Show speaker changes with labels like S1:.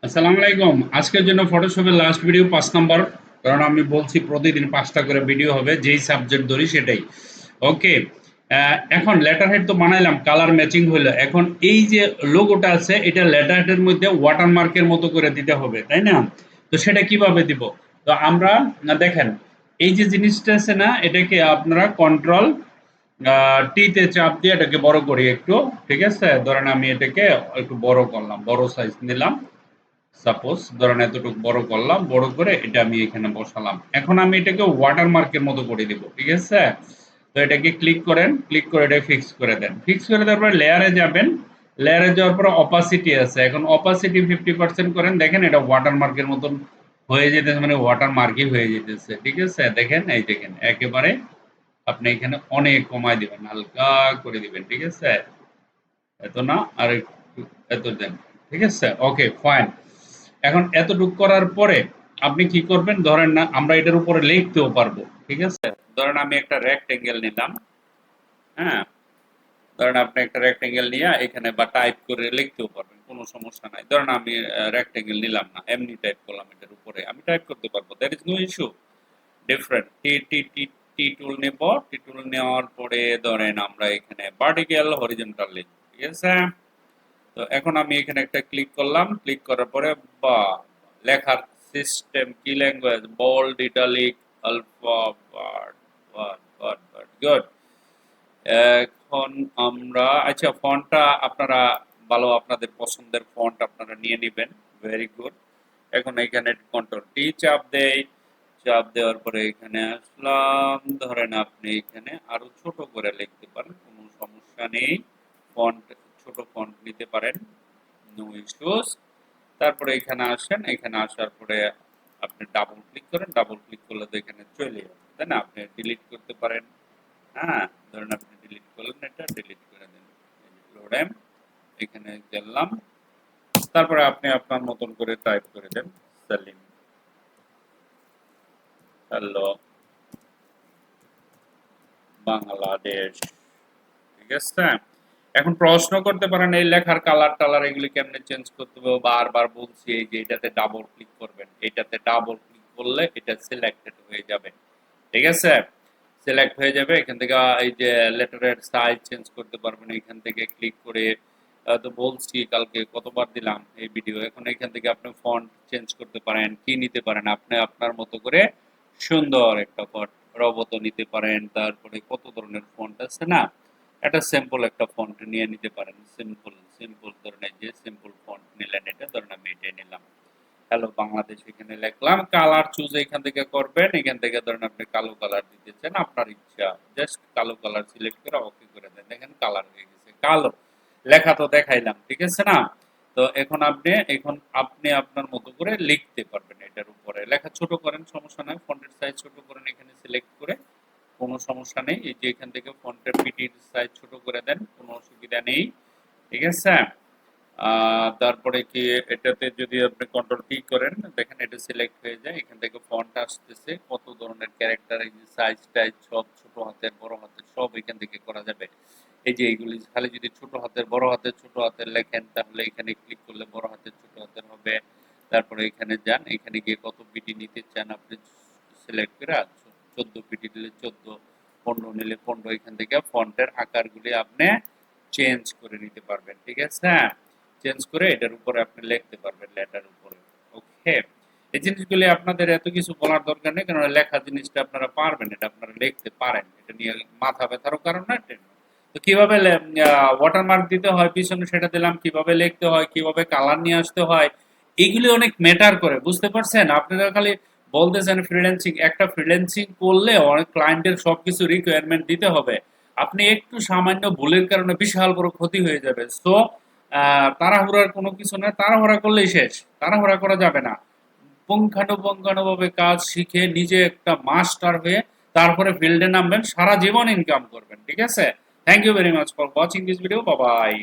S1: আসসালামু আলাইকুম। আজকের জন্য ফটোশপের লাস্ট ভিডিও 5 নাম্বার। কারণ আমি বলছি প্রতিদিন 5টা করে ভিডিও হবে, যেই সাবজেক্ট ধরি সেটাই। ওকে। এখন লেটার হেড তো বানাইলাম, কালার ম্যাচিং হইলো। এখন এই যে লোগোটা আছে এটা লেটার হেডের মধ্যে ওয়াটারমার্কের মতো করে দিতে হবে, তাই না? তো সেটা কিভাবে দিব? তো আমরা দেখেন এই যে জিনিসটা আছে না, এটাকে আপনারা কন্ট্রোল টি তে চাপ দিয়ে এটাকে বড় করি একটু। ঠিক আছে? ধরেন আমি এটাকে একটু বড় করলাম, বড় সাইজ নিলাম। সাপোজ ধরেন এতটুকু বড় করলাম, বড় করে এটা আমি এখানে বসালাম। এখন আমি এটাকে ওয়াটারমার্কের মতো করে দিব। ঠিক আছে? তো এটাকে ক্লিক করেন, ক্লিক করে এটা ফিক্স করে দেন। ফিক্স করে দেওয়ার পরে লেয়ারে যাবেন। লেয়ারে যাওয়ার পরে অপাসিটি আছে, এখন অপাসিটি 50% করেন। দেখেন এটা ওয়াটারমার্কের মতন হয়ে যেতেছে, মানে ওয়াটারমার্কই হয়ে যেতেছে। ঠিক আছে? দেখেন, এই দেখেন একেবারে আপনি এখানে অনেক কমায় দিবেন, হালকা করে দিবেন। ঠিক আছে? এত না, আর একটু এত দেন। ঠিক আছে? ওকে, ফাইন। এখন এতটুক করার পরে আপনি কি করবেন, ধরেন না আমরা এটার উপরে লিখতেও পারবো। ঠিক আছে? ধরেন আমি একটা রেক্টেঙ্গেল নিলাম। হ্যাঁ, ধরেন আপনি একটা রেক্টেঙ্গেল নিয়ে এখানে বা টাইপ করে লিখতেও পারবেন, কোনো সমস্যা নাই। ধরেন আমি রেক্টেঙ্গেল নিলাম না, এমনি টাইপ করলাম, এটার উপরে আমি টাইপ করতে পারবো, that is no issue. Different T T T T tool নেব। টি টুল নেওয়ার পরে ধরেন আমরা এখানে ভার্টিক্যাল হরিজন্টাল লিখব। ঠিক আছে? তো এখন আমি এখানে একটা ক্লিক করলাম, ক্লিক করার পরে বা লেখার সিস্টেম কি language, bold, italic, alpha, word, word, word, word, good. এখন আমরা আচ্ছা ফন্টটা আপনারা ভালো, আপনাদের পছন্দের ফন্ট আপনারা নিয়ে নেবেন। Very good. এখন এখানে কন্ট্রোল টি চাপ দেই, চাপ দেওয়ার পরে এখানে আসলাম। ধরেন আপনি এখানে আরো ছোট করে লিখতে পারেন, কোনো সমস্যা নেই। ফন্ট ছোট ফন্ট নিতে পারেন, নো ইস্যুস। তারপরে এখানে আসেন, এখানে আসার পরে আপনি ডাবল ক্লিক করেন, ডাবল ক্লিক করলে তো এখানে চলে যাবে, তাই না? আপনি ডিলিট করতে পারেন। হ্যাঁ, ধরেন আপনি ডিলিট করলেন, এটা ডিলিট করে দেন। লোডেম এখানে গেলাম, তারপরে আপনি আপনার মতন করে টাইপ করে দেন, সেলিম, হ্যালো বাংলাদেশ। ঠিক আছে? এখন প্রশ্ন করতে পারেন এই লেখার কালার টালার এগুলি কেমনে চেঞ্জ করতে হবে? বারবার বলছি এই যে এটাতে ডাবল ক্লিক করবেন, এটাতে ডাবল ক্লিক করলে এটা সিলেক্টেড হয়ে যাবে। ঠিক আছে? সিলেক্ট হয়ে যাবে। এখান থেকে এই যে লেটারের সাইজ চেঞ্জ করতে পারবেন এখান থেকে ক্লিক করে। তো বলছি কালকে কতবার দিলাম এই ভিডিও। এখন এখান থেকে আপনি ফন্ট চেঞ্জ করতে পারেন, কি নিতে পারেন আপনি আপনার মতো করে। সুন্দর একটা ফন্ট রবত নিতে পারেন, তারপরে কত ধরনের ফন্ট আছে না, একটা সিম্পল একটা ফন্ট নিয়ে নিতে পারেন। সিম্পল সিম্পল ধরনের যে সিম্পল ফন্ট নিলেন, এটা ধরেন আমি এটাই নিলাম, হ্যালো বাংলাদেশ এখানে লিখলাম। কালার চুজ এখান থেকে করবেন, এখান থেকে ধরেন আপনি কালো কালার দিতে চান, আপনার ইচ্ছা, জাস্ট কালো কালার সিলেক্ট করে ওকে করে দেন। দেখেন কালার হয়ে গেছে কালো। লেখা তো দেখাইলাম, ঠিক আছে না? তো এখন আপনি আপনার মতো করে লিখতে পারবেন। এটার উপরে লেখা ছোট করেন, সমস্যা নাই, ফন্টের সাইজ ছোট করেন এখানে সিলেক্ট করে, কোনো সমস্যা নেই। এই যে এখান থেকে ফন্টের পিটির সাইজ ছোট করে দেন, কোনো অসুবিধা নেই। ঠিক আছে? তারপরে কি এটাতে যদি আপনি কন্ট্রোল টি করেন, দেখেন এটা সিলেক্ট হয়ে যায়, এখান থেকে ফন্ট আসতেছে, কত ধরনের ক্যারেক্টার, এই যে সাইজ টাইজ সব ছোট হাতের বড় হাতের সব এখান থেকে করা যাবে। এই যে এইগুলি খালি যদি ছোট হাতের বড় হাতের ছোট হাতের লেখেন তাহলে এখানে ক্লিক করলে বড় হাতের ছোট হাতের হবে। তারপরে এখানে যান, এখানে গিয়ে কত পিটি নিতে চান আপনি সিলেক্ট করে 14 পিটি নিলে 14, 15 নিলে 15, এখান থেকে ফন্টের আকারগুলি আপনি চেঞ্জ করে নিতে পারবেন। ঠিক আছে? চেঞ্জ করে এটার উপরে আপনি লিখতে পারবেন, লেটার উপরে। ওকে, এই জিনিসগুলি আপনাদের এত কিছু বলার দরকার নেই, কারণ লেখা জিনিসটা আপনারা পারবেন, এটা আপনারা লিখতে পারেন, এটা নিয়ে মাথা ব্যথারও কারণ না। তো কিভাবে ওয়াটারমার্ক দিতে হয় পিছনে সেটা দিলাম, কিভাবে লিখতে হয়, কিভাবে কালার নিয়ে আসতে হয়, এগুলি অনেক ম্যাটার করে, বুঝতে পারছেন? আপনারা খালি বলতেছেন ফ্রিল্যান্সিং, একটা ফ্রিল্যান্সিং করলে অনেক ক্লায়েন্টের সবকিছু রিকোয়ারমেন্ট দিতে হবে, আপনি একটু সামান্য ভুলের কারণে বিশাল বড় ক্ষতি হয়ে যাবে। সো তাড়াহুড়ার কোনো কিছু না, তাড়াহুড়া করলেই শেষ, তাড়াহুড়া করা যাবে না। পুঙ্খানুপুঙ্খানুভাবে কাজ শিখে নিজে একটা মাস্টার হয়ে তারপরে ফিল্ডে নামবেন, সারা জীবন ইনকাম করবেন। ঠিক আছে? Thank you very much for watching this video. Bye by.